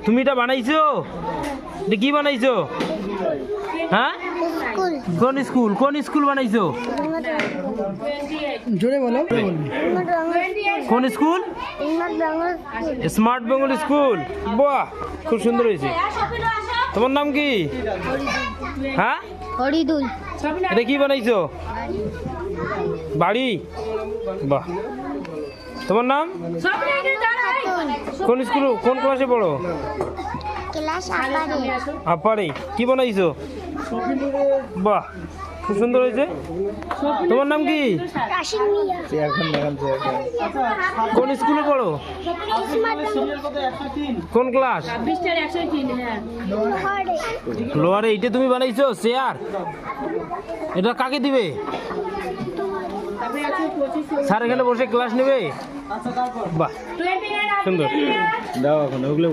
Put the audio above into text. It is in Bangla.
তুমি এটা বানাইছো? এটা কি বানাইছো? হ্যাঁ, কোন স্কুল? কোন স্কুল বানাইছো? জোরে বলো। কোন স্কুল? Smart Bengal school. বাহ, খুব সুন্দর হয়েছে। তোমার নাম কি? হ্যাঁ, হরিদুল। এটা কি বানাইছো? বাড়ি। বাহ, তোমার নাম? কোন স্কুল, কোন ক্লাসে পড়ো? ক্লাস আপারে। কি বানাইছো? বাহ, খুব সুন্দর হয়েছে। তোমার নাম কি? কোন স্কুলে পড়ো? কোন ক্লাস? লোয়ারে। এইটা তুমি বানাইছো চেয়ার? এটা কাকে দিবে? স্যার এখানে বসে ক্লাস নেবে? বাহ, সুন্দর। দাও এখন ওগুলো